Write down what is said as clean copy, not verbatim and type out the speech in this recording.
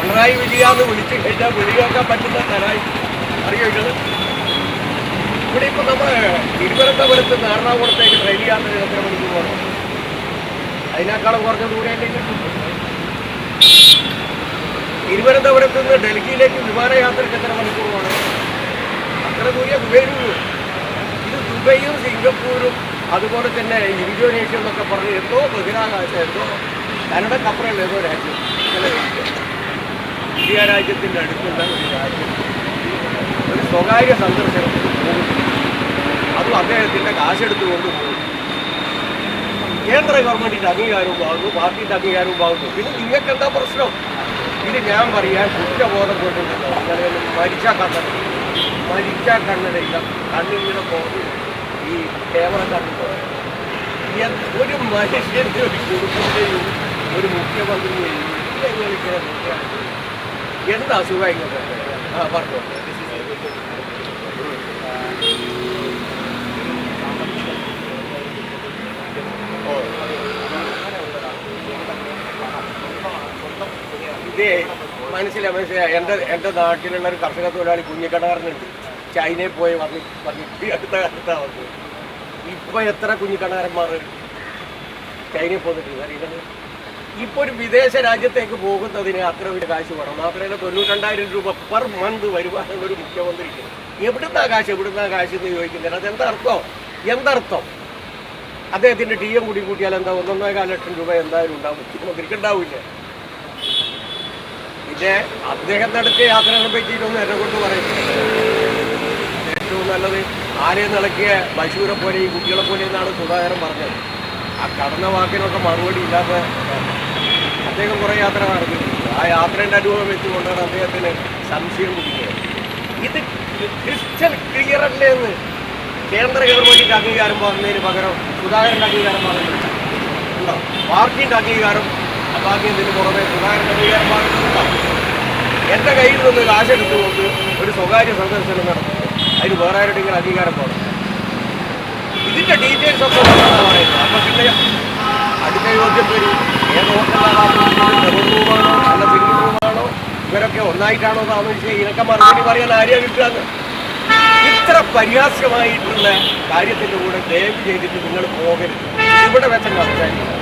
പിണറായി വിജയാന്ന് വിളിച്ചു കഴിഞ്ഞാൽ വെളിവാക്കാൻ പറ്റുന്ന തരായി അറിയുന്നത്. ഇവിടെ ഇപ്പം നമ്മൾ തിരുവനന്തപുരത്ത് നിന്ന് എറണാകുളത്തേക്ക് ട്രെയിൻ യാത്ര എത്ര മണിക്കൂർ പോകണം? അതിനേക്കാളും കുറഞ്ഞ ദൂരമല്ലേ കിട്ടും. തിരുവനന്തപുരത്ത് നിന്ന് ഡൽഹിയിലേക്ക് വിമാനയാത്രയ്ക്ക് എത്ര മണിക്കൂർ പോകണം? അത്ര ദൂരം ദുബൈയിലുള്ളൂ. ഇത് ദുബൈയും സിംഗപ്പൂരും അതുപോലെ തന്നെ ഇന്തോനേഷ്യ എന്നൊക്കെ പറഞ്ഞ് എന്തോ ബഹിരാകാശം എന്തോ കനഡക്കപ്പുറമുള്ള ഏതോ രാജ്യം, ഇന്ത്യ രാജ്യത്തിൻ്റെ അടുത്തുള്ള ഒരു രാജ്യം ഒരു സ്വകാര്യ സന്ദർശനത്തിന് പോകും. അതും അദ്ദേഹത്തിൻ്റെ കാശെടുത്തുകൊണ്ട് പോകും. കേന്ദ്ര ഗവൺമെൻറ്റിൻ്റെ അംഗീകാരവും ആകുന്നു, പാർട്ടിൻ്റെ അംഗീകാരവും ആകുന്നു. പിന്നെ നിങ്ങൾക്ക് എന്താ പ്രശ്നം? ഇത് ഞാൻ പറയാൻ കുറ്റബോധം കൊണ്ടുണ്ടല്ലോ. നിങ്ങളെ മരിച്ച കണ്ണടയില്ല, കണ്ണിങ്ങനെ പോകുന്നു. ഈ ക്യാമറ കണ്ടു ഒരു മനുഷ്യൻ്റെ ഒരു കുടുംബത്തെയും ഒരു മുഖ്യമന്ത്രിയെയും ഇങ്ങനെ എന്ത് അസുഖം ഇങ്ങനെ പറഞ്ഞു. ഇതേ മനസ്സിലായി. എൻ്റെ നാട്ടിലുള്ള ഒരു കർഷക തൊഴിലാളി കുഞ്ഞിക്കടകാരനുണ്ട്. ചൈനയിൽ പോയി വന്നിട്ട് അടുത്ത കാലത്താണ് വന്നത്. ഇപ്പം എത്ര കുഞ്ഞിക്കടകാരന്മാർ ചൈനയിൽ പോന്നിട്ട് അറിയുന്നത്? ഇപ്പോൾ ഒരു വിദേശ രാജ്യത്തേക്ക് പോകുന്നതിന് അത്ര വലിയ കാശ് വേണം. മാത്രമല്ല 92,000 രൂപ പെർ മന്ത് വരുവാനുള്ള ഒരു മുഖ്യമന്ത്രിക്ക് എവിടുന്നാ കാശ് എന്ന് ചോദിക്കുന്നത്. എന്തർത്ഥം? അദ്ദേഹത്തിൻ്റെ TM കൂട്ടിയാൽ എന്താ 1.25 ലക്ഷം രൂപ എന്തായാലും ഉണ്ടാവും. മുഖ്യമന്ത്രിക്ക് ഉണ്ടാവില്ല. പിന്നെ അദ്ദേഹം നടത്തിയ യാത്രകളെ പറ്റിയിട്ടൊന്നും എന്നെ കൊണ്ട് പറയുന്നത് ഏറ്റവും നല്ലത് ആലയം നിളക്കിയ പശുവിനെ പോലെ ഈ കുട്ടികളെ പോലെ എന്നാണ് സുധാകരൻ പറഞ്ഞത്. ആ കടന്ന വാക്കിനൊക്കെ മറുപടി ഇല്ലാത്ത അദ്ദേഹം കുറേ യാത്ര നടത്തിയിട്ടുണ്ട്. ആ യാത്രേൻ്റെ അനുഭവം വെച്ചുകൊണ്ടാണ് അദ്ദേഹത്തിന് സംശയം കുടിക്കുന്നത്. ഇത് ക്രിസ്റ്റൽ ക്ലിയർ അല്ലേ എന്ന് കേന്ദ്ര ഗവൺമെൻറ്റിൻ്റെ അംഗീകാരം വാങ്ങുന്നതിന് പകരം സുധാകരൻ്റെ അംഗീകാരം വാങ്ങുന്നുണ്ട്. ഉണ്ടോ? പാർട്ടിൻ്റെ അംഗീകാരം വാങ്ങിയതിന് പുറമെ സുധാകരൻ്റെ അംഗീകാരം വാങ്ങുന്നുണ്ടാവും. എൻ്റെ കയ്യിൽ നിന്ന് കാശെടുത്തുകൊണ്ട് ഒരു സ്വകാര്യ സന്ദർശനം നടത്തുന്നു. അതിന് വേറെ ആരുടെയെങ്കിലും അംഗീകാരം പോകണം. ഇതിൻ്റെ ഡീറ്റെയിൽസ് ഒക്കെ പറയുന്നത്. അപ്പം പിന്നെ അടുത്ത യോഗ്യം വരും. ഏത് ഹോട്ടലാണോ, ഡബിൾ റൂമാണോ അല്ല സിംഗിൾ റൂമാണോ, ഇവരൊക്കെ ഒന്നായിട്ടാണോ താമസിച്ച് ഇതിനൊക്കെ മറുപടി പറയാൻ ആരെയാണ് കിട്ടുകയെന്ന്. ഇത്ര പരിഹാസ്യമായിട്ടുള്ള കാര്യത്തിൻ്റെ കൂടെ ദയവ് ചെയ്തിട്ട് നിങ്ങൾ പോകരുത്. ഇവിടെ വെച്ചങ്ങ് അവസാനിക്കും.